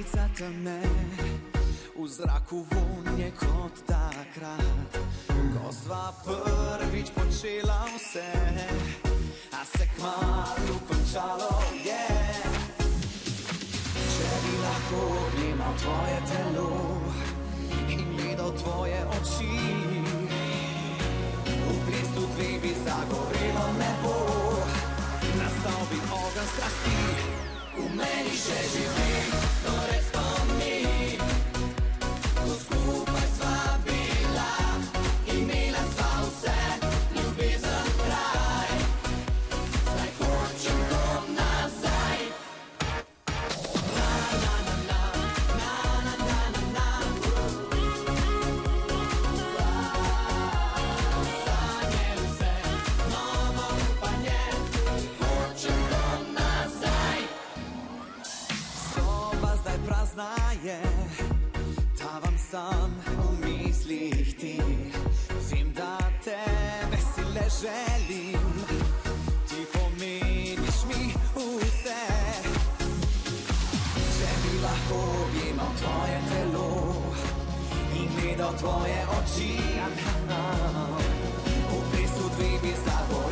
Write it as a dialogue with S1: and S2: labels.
S1: Granica teme, v zraku vonj je kot takrat, ko sva prvič počela vse, a se kmalu končalo je. Če bi lahko objemal tvoje telo in videl tvoje oči, v blizu dveh bi zagorelo nebo, nastal bi ogenj strasti. V meni še živi torej spomin, ko skupaj sva bila, imela sva vse, ljubezen kraj, zdaj hočem to nazaj. Na, na, na, na, na, na, na, na, na. Sanje vse, novo upanje, hočem to nazaj. Soba zdaj prazna je, tavam sam v mislih ti. Vem, da tebe si le želim, ti pomeniš mi vse. Če bi lahko objemal tvoje telo in gledal tvoje oči, v blizu dveh bi zagorelo.